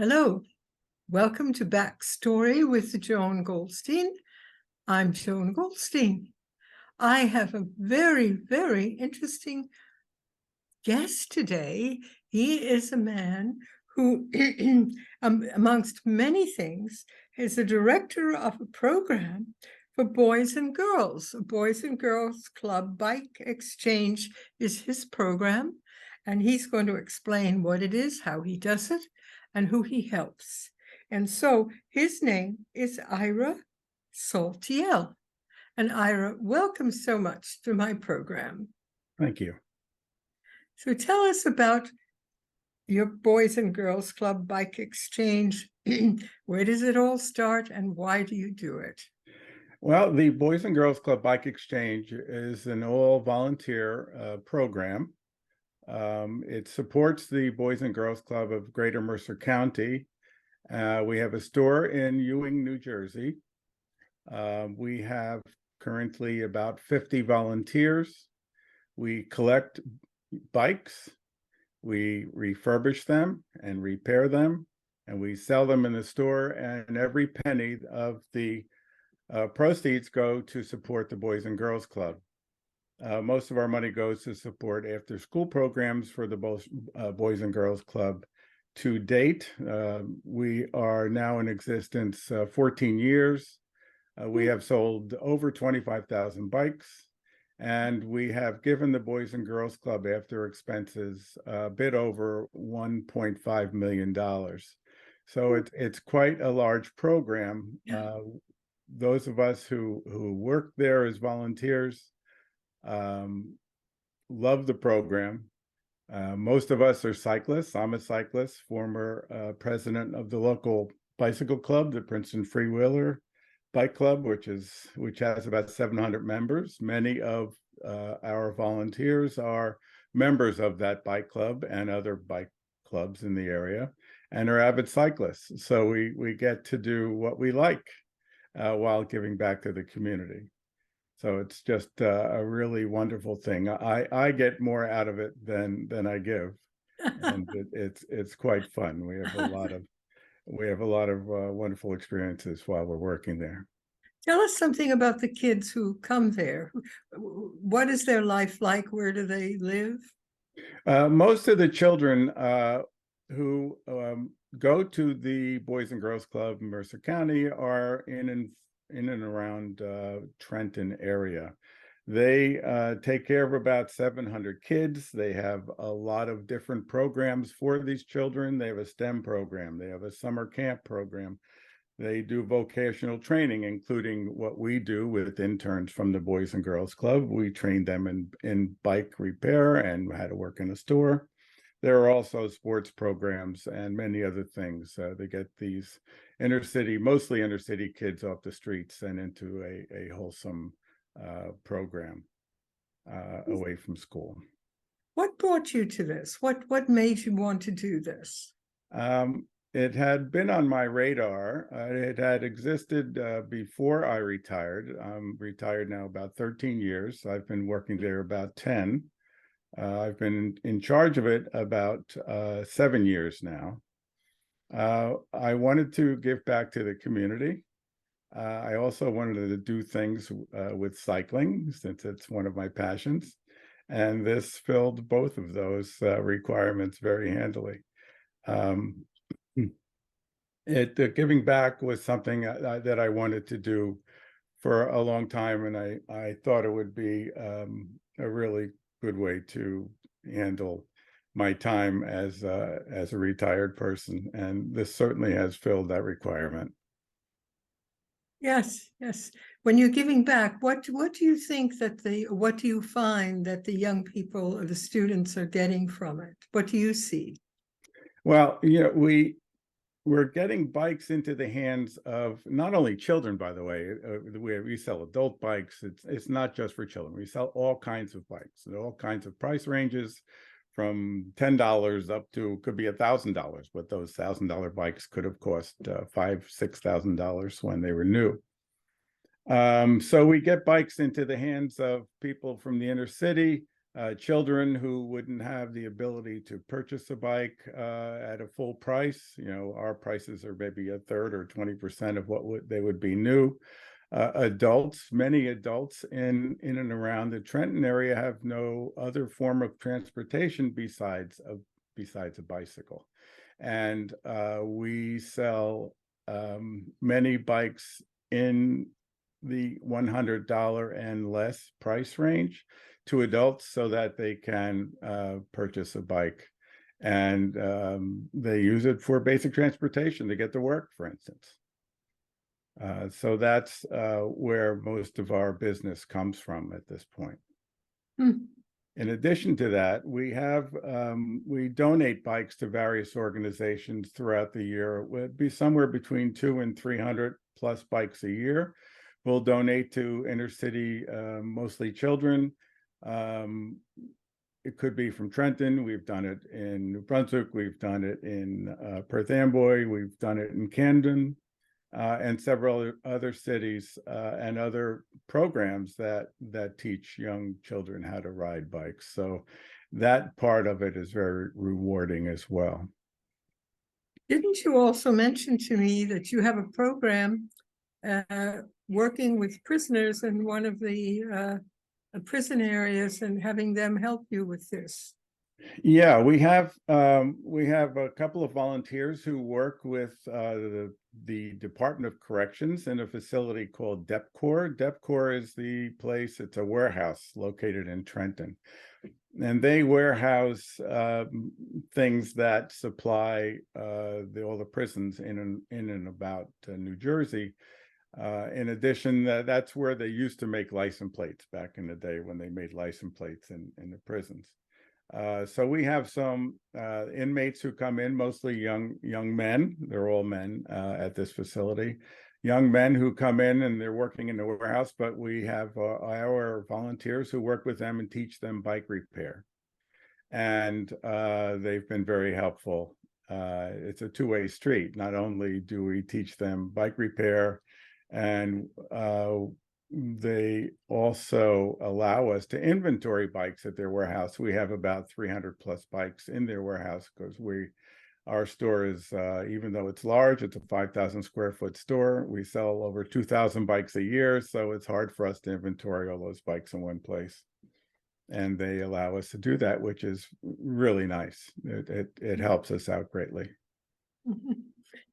Hello, welcome to Backstory with Joan Goldstein. I'm Joan Goldstein. I have a very, very interesting guest today. He is a man who, amongst many things, is the director of a program for boys and girls. A Boys and Girls Club Bike Exchange is his program, and he's going to explain what it is, how he does it, and who he helps. And so his name is Ira Saltiel. And Ira, welcome so much to my program. Thank you. So tell us about your Boys and Girls Club Bike Exchange. Where does it all start and why do you do it? Well, the Boys and Girls Club Bike Exchange is an all-volunteer program. It supports the Boys and Girls Club of Greater Mercer County. We have a store in Ewing, New Jersey. We have currently about 50 volunteers. We collect bikes, we refurbish them and repair them, and we sell them in the store, and every penny of the proceeds go to support the Boys and Girls Club. Most of our money goes to support after-school programs for the Boys and Girls Club. To date, we are now in existence 14 years. We have sold over 25,000 bikes, and we have given the Boys and Girls Club after expenses a bit over $1.5 million. So it's quite a large program. Those of us who work there as volunteers love the program. Most of us are cyclists. I'm a cyclist, former president of the local bicycle club, the Princeton Freewheeler Bike Club, which has about 700 members. Many of our volunteers are members of that bike club and other bike clubs in the area, and are avid cyclists. So we get to do what we like while giving back to the community. So it's just a really wonderful thing. I get more out of it than I give, and it's quite fun. We have a lot of wonderful experiences while we're working there. Tell us something about the kids who come there. What is their life like? Where do they live? Most of the children who go to the Boys and Girls Club in Mercer County are in and around Trenton area. They take care of about 700 kids. They have a lot of different programs for these children. They have a STEM program. They have a summer camp program. They do vocational training, including what we do with interns from the Boys and Girls Club. We train them in bike repair and how to work in a store. There are also sports programs and many other things. They get these mostly inner city kids off the streets and into a wholesome program away from school. What brought you to this? What made you want to do this? It had been on my radar. It had existed before I retired. I'm retired now about 13 years. I've been working there about 10. I've been in charge of it about 7 years now. I wanted to give back to the community. I also wanted to do things with cycling, since it's one of my passions. And this filled both of those requirements very handily. Giving back was something that I wanted to do for a long time, and I thought it would be a really good way to handle my time as a retired person, and this certainly has filled that requirement. Yes. When you're giving back, what do you think what do you find that the young people or the students are getting from it? What do you see? Well, we're getting bikes into the hands of not only children, by the way. We sell adult bikes. It's not just for children. We sell all kinds of bikes and all kinds of price ranges, from $10 up to could be $1,000. But those $1,000 bikes could have cost $5,000-$6,000 when they were new. So we get bikes into the hands of people from the inner city children who wouldn't have the ability to purchase a bike at a full price. Our prices are maybe a third or 20% of what they would be new. Adults, many adults in and around the Trenton area have no other form of transportation besides a bicycle. And we sell many bikes in the $100 and less price range to adults so that they can purchase a bike. And they use it for basic transportation to get to work, for instance. So that's where most of our business comes from at this point. In addition to that, we donate bikes to various organizations throughout the year. It would be somewhere between 200 and 300 plus bikes a year. We'll donate to inner city, mostly children. It could be from Trenton. We've done it in New Brunswick. We've done it in Perth Amboy. We've done it in Camden. And several other cities and other programs that teach young children how to ride bikes. So that part of it is very rewarding as well. Didn't you also mention to me that you have a program working with prisoners in one of the prison areas and having them help you with this? Yeah, we have a couple of volunteers who work with the Department of Corrections in a facility called DEPCOR. DEPCOR is the place, it's a warehouse located in Trenton. And they warehouse things that supply all the prisons in and about New Jersey. In addition, that's where they used to make license plates back in the day when they made license plates in the prisons. So we have some inmates who come in, mostly young men. They're all men at this facility. Young men who come in and they're working in the warehouse, but we have our volunteers who work with them and teach them bike repair. And they've been very helpful. It's a two-way street. Not only do we teach them bike repair, and they also allow us to inventory bikes at their warehouse. We have about 300 plus bikes in their warehouse because our store is, even though it's large, it's a 5,000 square foot store. We sell over 2,000 bikes a year, so it's hard for us to inventory all those bikes in one place. And they allow us to do that, which is really nice. It helps us out greatly.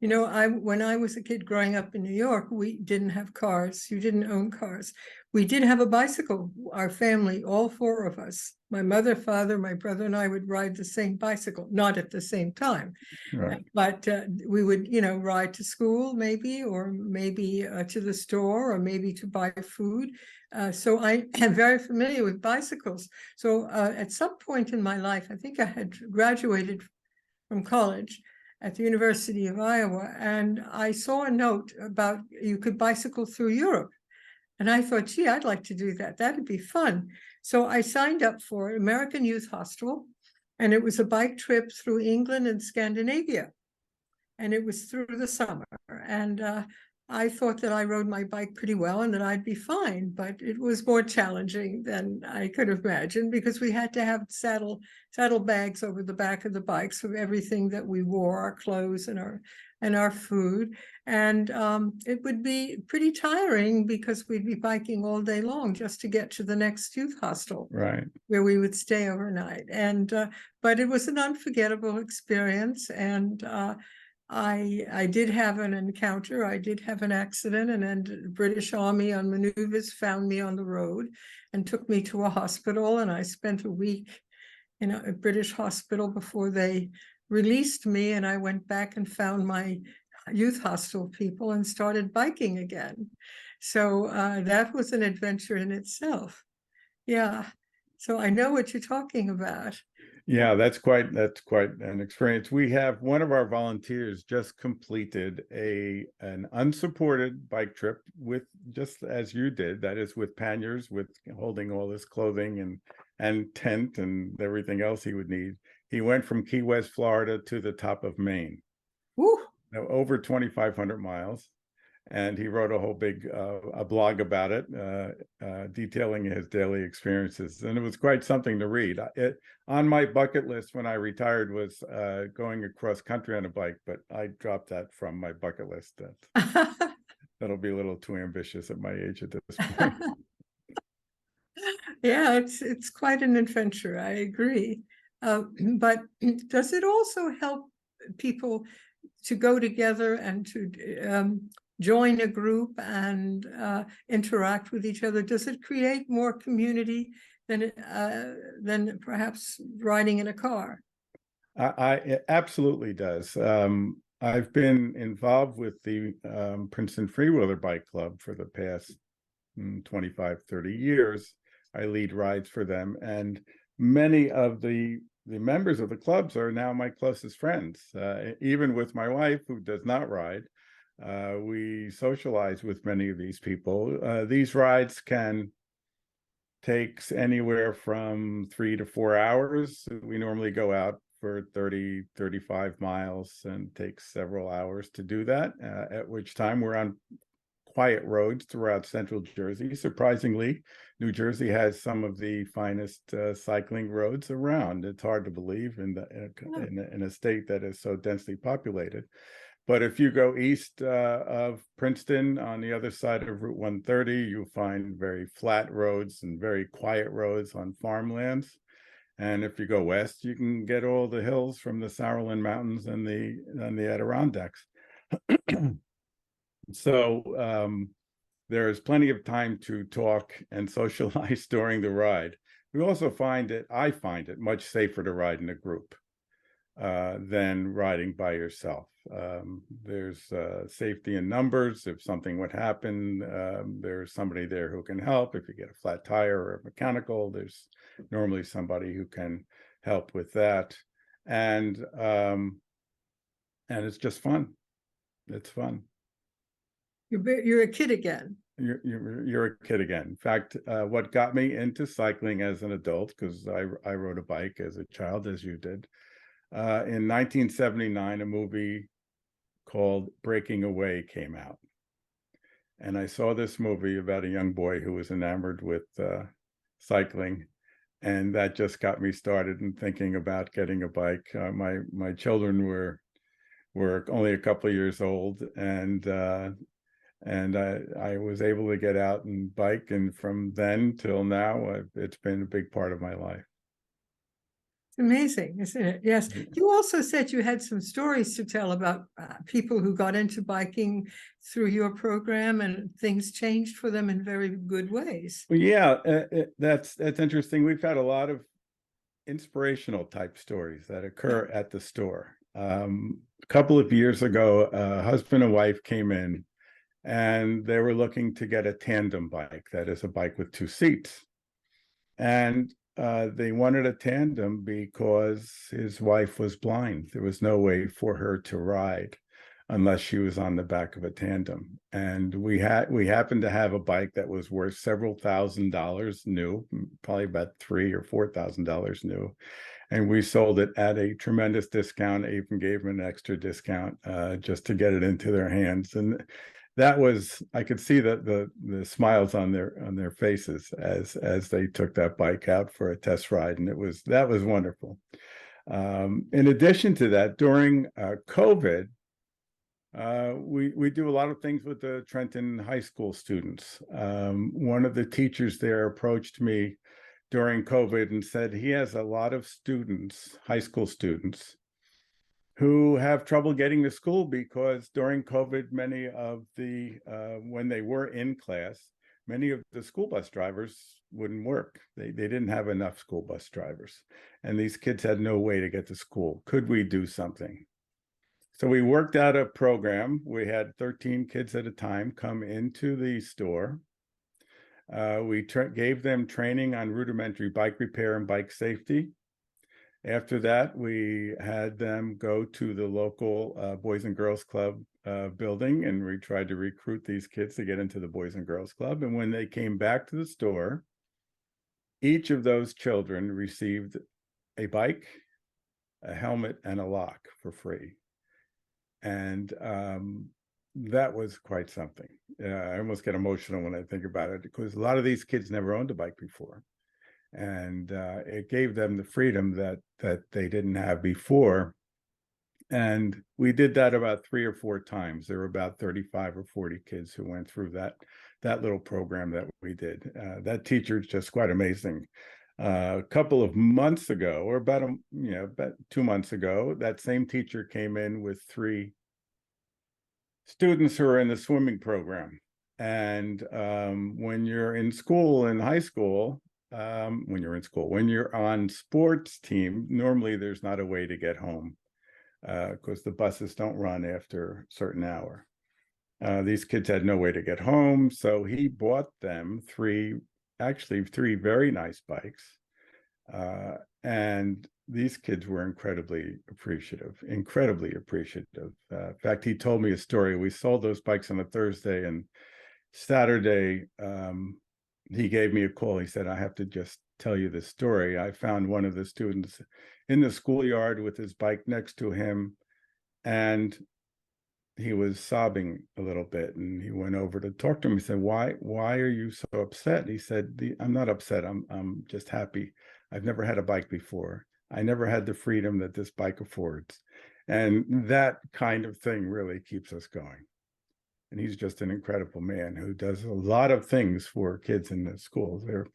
When I was a kid growing up in New York, we didn't have cars. You didn't own cars. We did have a bicycle. Our family, all four of us, my mother, father, my brother, and I would ride the same bicycle, not at the same time. Right. But we would, ride to school maybe, or maybe to the store, or maybe to buy food. So I am very familiar with bicycles. So at some point in my life, I think I had graduated from college at the University of Iowa, and I saw a note about you could bicycle through Europe. And I thought, gee, I'd like to do that. That'd be fun. So I signed up for American Youth Hostel, and it was a bike trip through England and Scandinavia. And it was through the summer. And I thought that I rode my bike pretty well and that I'd be fine, but it was more challenging than I could have imagined because we had to have saddle bags over the back of the bikes for everything that we wore, our clothes and our food. And it would be pretty tiring because we'd be biking all day long just to get to the next youth hostel, right, where we would stay overnight. And but it was an unforgettable experience. And I did have an encounter. I did have an accident, and then the British Army on maneuvers found me on the road and took me to a hospital. And I spent a week in a British hospital before they released me. And I went back and found my youth hostel people and started biking again. So that was an adventure in itself. Yeah. So I know what you're talking about. Yeah, that's quite an experience. We have one of our volunteers just completed an unsupported bike trip with, just as you did, that is with panniers, with holding all his clothing and tent and everything else he would need. He went from Key West, Florida to the top of Maine. Woo. Over 2,500 miles. and he wrote a whole big a blog about it, detailing his daily experiences, and it was quite something to read. On my bucket list when I retired was going across country on a bike, but I dropped that from my bucket list. That'll be a little too ambitious at my age at this point. Yeah, it's quite an adventure. I agree. But does it also help people to go together and to join a group and interact with each other? Does it create more community than perhaps riding in a car? It absolutely does. I've been involved with the Princeton Freewheeler Bike Club for the past 25, 30 years. I lead rides for them, and many of the members of the clubs are now my closest friends. Even with my wife, who does not ride, we socialize with many of these people. These rides can take anywhere from 3 to 4 hours. We normally go out for 30, 35 miles and takes several hours to do that, at which time we're on quiet roads throughout central Jersey. Surprisingly, New Jersey has some of the finest cycling roads around. It's hard to believe in a state that is so densely populated. But if you go east of Princeton on the other side of Route 130, you find very flat roads and very quiet roads on farmlands. And if you go west, you can get all the hills from the Sauerland Mountains and the Adirondacks. So there is plenty of time to talk and socialize during the ride. We also I find it much safer to ride in a group than riding by yourself. There's safety in numbers. If something would happen, there's somebody there who can help. If you get a flat tire or a mechanical, there's normally somebody who can help with that. And it's just fun. It's fun. You're a kid again. You're a kid again. In fact, what got me into cycling as an adult, because I rode a bike as a child, as you did, in 1979, a movie called Breaking Away came out. And I saw this movie about a young boy who was enamored with cycling. And that just got me started in thinking about getting a bike. My children were only a couple of years old, and I was able to get out and bike. And from then till now, it's been a big part of my life. Amazing, isn't it? Yes. You also said you had some stories to tell about people who got into biking through your program and things changed for them in very good ways. Well, yeah, that's interesting. We've had a lot of inspirational type stories that occur at the store. A couple of years ago, a husband and wife came in, and they were looking to get a tandem bike, that is a bike with 2 seats. And they wanted a tandem because his wife was blind. There was no way for her to ride unless she was on the back of a tandem. And we happened to have a bike that was worth several $1,000s new, probably about $3,000 or $4,000 new. And we sold it at a tremendous discount. I even gave them an extra discount just to get it into their hands. And that was, I could see the smiles on their faces as they took that bike out for a test ride, and that was wonderful. In addition to that, during COVID, we do a lot of things with the Trenton High School students. One of the teachers there approached me during COVID and said he has a lot of students, high school students, who have trouble getting to school because during COVID, many of when they were in class, many of the school bus drivers wouldn't work. They didn't have enough school bus drivers, and these kids had no way to get to school. Could we do something? So we worked out a program. We had 13 kids at a time come into the store. We gave them training on rudimentary bike repair and bike safety. After that, we had them go to the local Boys and Girls Club building, and we tried to recruit these kids to get into the Boys and Girls Club. And when they came back to the store, each of those children received a bike, a helmet, and a lock for free. And that was quite something. I almost get emotional when I think about it, because a lot of these kids never owned a bike before, and it gave them the freedom that they didn't have before. And we did that about 3 or 4 times. There were about 35 or 40 kids who went through that little program that we did. That teacher is just quite amazing. A couple of months ago, or about 2 months ago, that same teacher came in with 3 students who are in the swimming program. And when you're in school, in high school, when you're on sports team, normally there's not a way to get home, because the buses don't run after a certain hour. These kids had no way to get home, so he bought them 3 very nice bikes. And these kids were incredibly appreciative. In fact, he told me a story. We sold those bikes on a Thursday, and Saturday, he gave me a call. He said, I have to just tell you this story. I found one of the students in the schoolyard with his bike next to him, and he was sobbing a little bit, and he went over to talk to him. He said, why are you so upset? He said, I'm not upset. I'm just happy. I've never had a bike before. I never had the freedom that this bike affords. And that kind of thing really keeps us going. And he's just an incredible man who does a lot of things for kids in the schools. There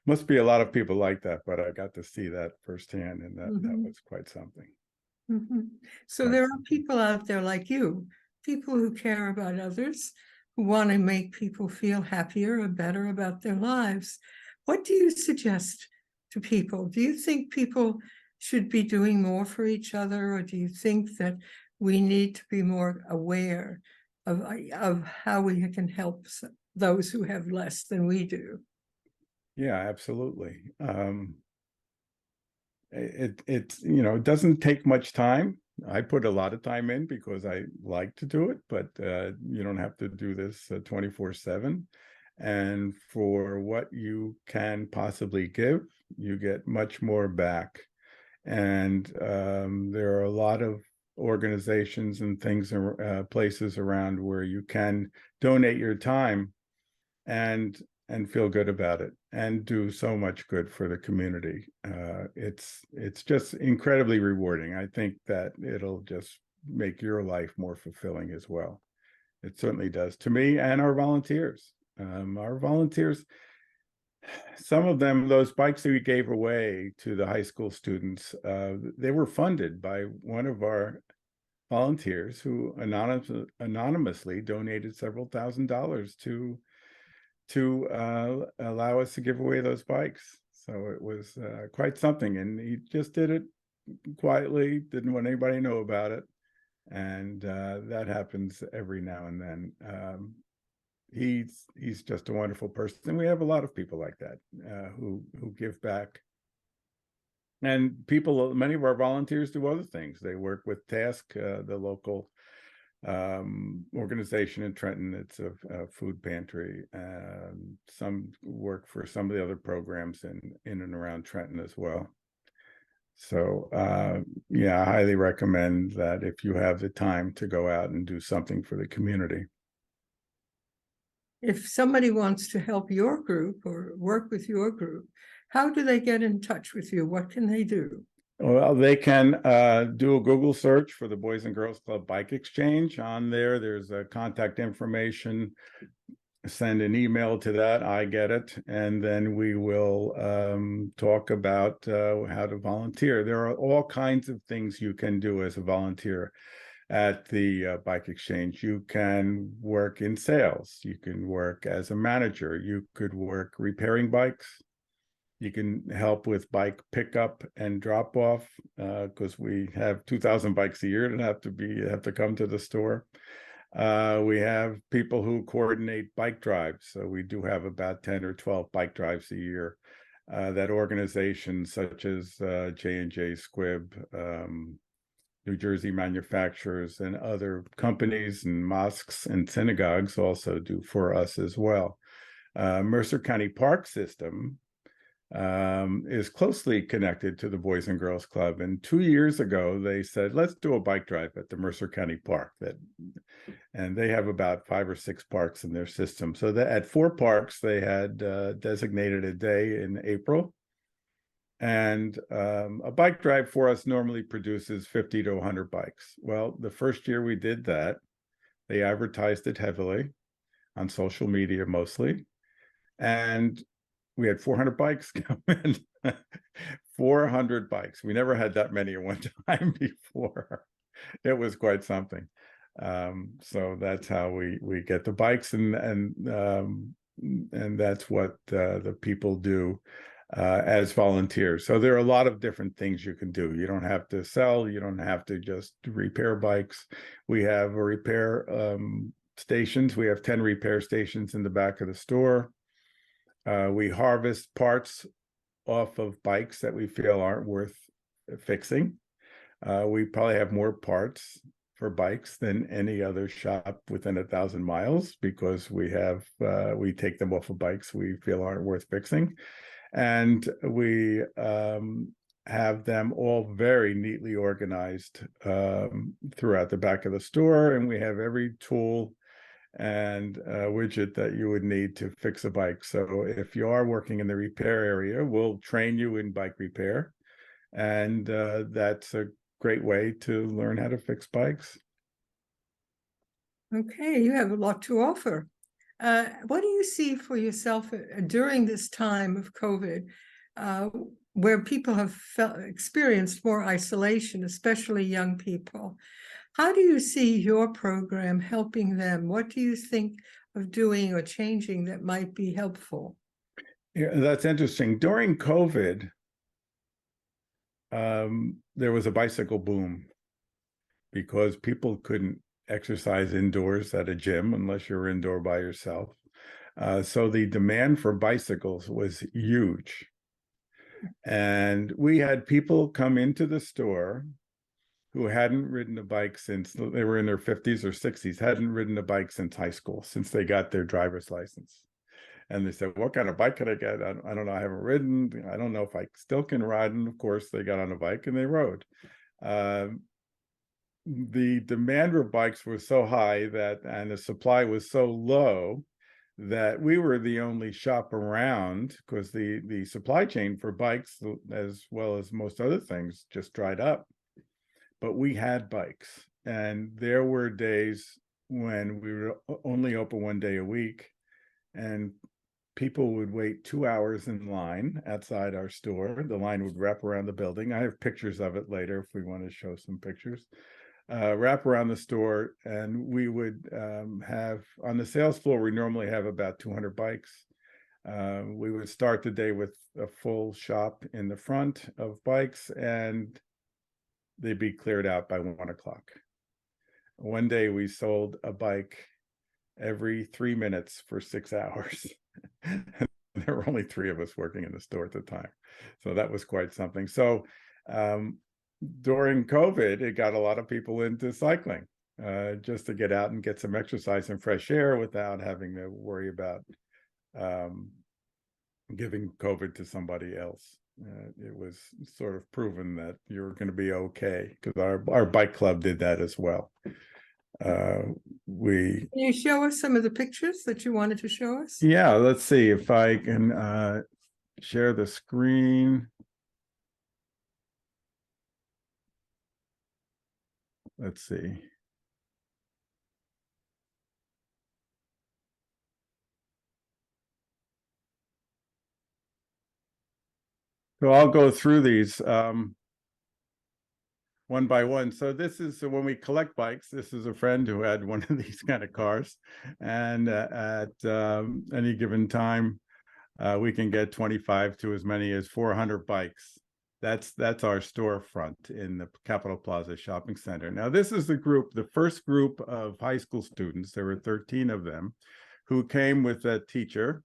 must be a lot of people like that, but I got to see that firsthand, and that was quite something. So there are people out there like you, people who care about others, who want to make people feel happier or better about their lives. What do you suggest to people? Do you think people should be doing more for each other, or do you think that we need to be more aware of how we can help those who have less than we do? Yeah, absolutely. It doesn't take much time. I put a lot of time in because I like to do it, but you don't have to do this 24/7. And for what you can possibly give, you get much more back. And there are a lot of organizations and things, places around where you can donate your time and feel good about it and do so much good for the community. It's just incredibly rewarding. I think that it'll just make your life more fulfilling as well. It certainly does to me and our volunteers. Some of them, those bikes that we gave away to the high school students, they were funded by one of our volunteers who anonymously donated several $1,000s to allow us to give away those bikes. So it was quite something, and he just did it quietly, didn't want anybody to know about it. And that happens every now and then. He's just a wonderful person. We have a lot of people like that who give back. And many of our volunteers do other things. They work with Task, the local organization in Trenton. It's a food pantry. Some work for some of the other programs in and around Trenton as well. So yeah, I highly recommend that if you have the time to go out and do something for the community. If somebody wants to help your group or work with your group, how do they get in touch with you? What can they do? Well, they can do a Google search for the Boys and Girls Club Bike Exchange. On there, there's a contact information. Send an email to that, I get it, and then we will talk about how to volunteer. There are all kinds of things you can do as a volunteer at the Bike Exchange. You can work in sales. You can work as a manager. You could work repairing bikes. You can help with bike pickup and drop off, because we have 2,000 bikes a year that have to come to the store. We have people who coordinate bike drives. So we do have about 10 or 12 bike drives a year that organizations such as J&J Squibb, New Jersey manufacturers, and other companies and mosques and synagogues also do for us as well. Mercer County Park System is closely connected to the Boys and Girls Club. And 2 years ago, they said, let's do a bike drive at the Mercer County Park. And they have about 5 or 6 parks in their system. So that at 4 parks, they had designated a day in April. And a bike drive for us normally produces 50 to 100 bikes. Well, the first year we did that, they advertised it heavily on social media mostly. And we had 400 bikes come in. 400 bikes. We never had that many at one time before. It was quite something. So that's how we get the bikes, and that's what the people do as volunteers. So there are a lot of different things you can do. You don't have to sell. You don't have to just repair bikes. We have a repair stations. We have 10 repair stations in the back of the store. We harvest parts off of bikes that we feel aren't worth fixing. We probably have more parts for bikes than any other shop within 1,000 miles, because we take them off of bikes we feel aren't worth fixing. And we have them all very neatly organized throughout the back of the store. And we have every tool and widget that you would need to fix a bike. So if you are working in the repair area, we'll train you in bike repair. And that's a great way to learn how to fix bikes. Okay, you have a lot to offer. What do you see for yourself during this time of COVID, where people have experienced more isolation, especially young people? How do you see your program helping them? What do you think of doing or changing that might be helpful? Yeah, that's interesting. During COVID, there was a bicycle boom because people couldn't exercise indoors at a gym unless you're indoor by yourself. So the demand for bicycles was huge. And we had people come into the store who hadn't ridden a bike since they were in their 50s or 60s, hadn't ridden a bike since high school, since they got their driver's license. And they said, what kind of bike could I get? I don't know. I haven't ridden. I don't know if I still can ride. And of course, they got on a bike and they rode. The demand for bikes was so high and the supply was so low that we were the only shop around, because the supply chain for bikes, as well as most other things, just dried up. But we had bikes, and there were days when we were only open one day a week, and people would wait 2 hours in line outside our store. The line would wrap around the building. I have pictures of it later if we want to show some pictures. Wrap around the store, and we would have, on the sales floor, we normally have about 200 bikes. We would start the day with a full shop in the front of bikes, and they'd be cleared out by 1 o'clock. One day we sold a bike every 3 minutes for 6 hours. There were only 3 of us working in the store at the time. So that was quite something. So during COVID, it got a lot of people into cycling, just to get out and get some exercise and fresh air without having to worry about giving COVID to somebody else. It was sort of proven that you're going to be okay, because our bike club did that as well. Can you show us some of the pictures that you wanted to show us? Yeah, let's see if I can share the screen. Let's see. So I'll go through these one by one. So this is when we collect bikes. This is a friend who had one of these kind of cars, and at any given time, we can get 25 to as many as 400 bikes. That's our storefront in the Capitol Plaza Shopping Center. Now, this is the first group of high school students. There were 13 of them who came with a teacher,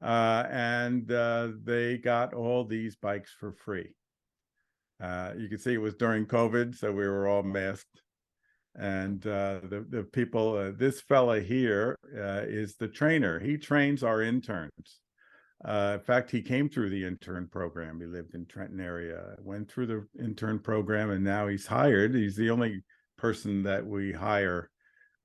and they got all these bikes for free. You can see it was during COVID, so we were all masked. And the people, this fella here is the trainer. He trains our interns. In fact, he came through the intern program. He lived in Trenton area, went through the intern program, and now he's hired. He's the only person that we hire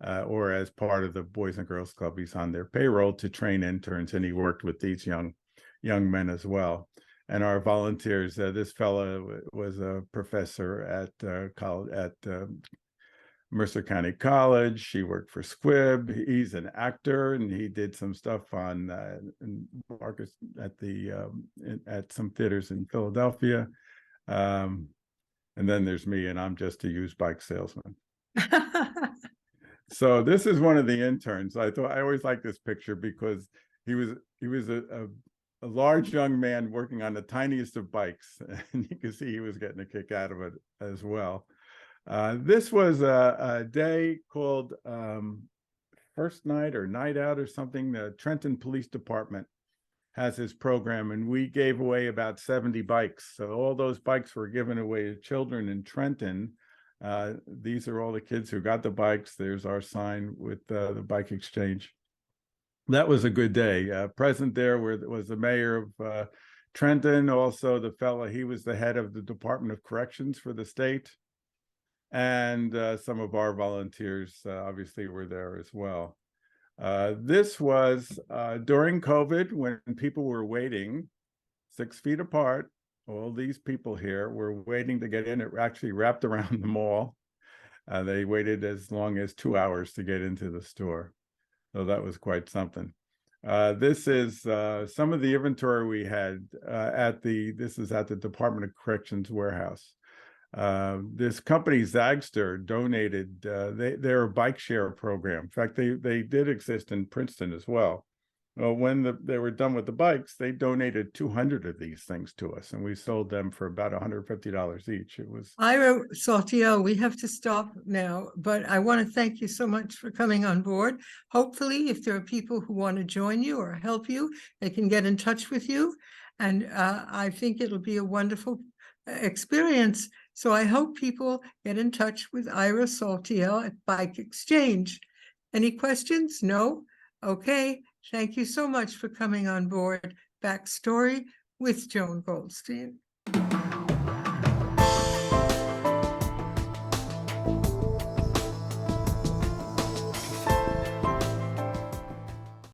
or as part of the Boys and Girls Club. He's on their payroll to train interns, and he worked with these young men as well. And our volunteers, this fellow was a professor at college at Mercer County College. He worked for Squibb. He's an actor, and he did some stuff on Marcus at some theaters in Philadelphia. And then there's me, and I'm just a used bike salesman. So this is one of the interns. I always like this picture because he was a large young man working on the tiniest of bikes, and you can see he was getting a kick out of it as well. This was a day called First Night or Night Out or something. The Trenton Police Department has this program, and we gave away about 70 bikes. So all those bikes were given away to children in Trenton. These are all the kids who got the bikes. There's our sign with the bike exchange. That was a good day. Present there was the mayor of Trenton, also the fellow, he was the head of the Department of Corrections for the state. And some of our volunteers obviously were there as well. This was during COVID, when people were waiting 6 feet apart. All these people here were waiting to get in. It actually wrapped around the mall. They waited as long as 2 hours to get into the store. So that was quite something. This is some of the inventory we had this is at the Department of Corrections warehouse. This company, Zagster, donated their bike share program. In fact, they did exist in Princeton as well. Well, when they were done with the bikes, they donated 200 of these things to us, and we sold them for about $150 each. It was Ira Saltiel, we have to stop now, but I want to thank you so much for coming on board. Hopefully, if there are people who want to join you or help you, they can get in touch with you. And I think it'll be a wonderful experience. So I hope people get in touch with Ira Saltiel at Bike Exchange. Any questions? No? Okay. Thank you so much for coming on board. Backstory with Joan Goldstein.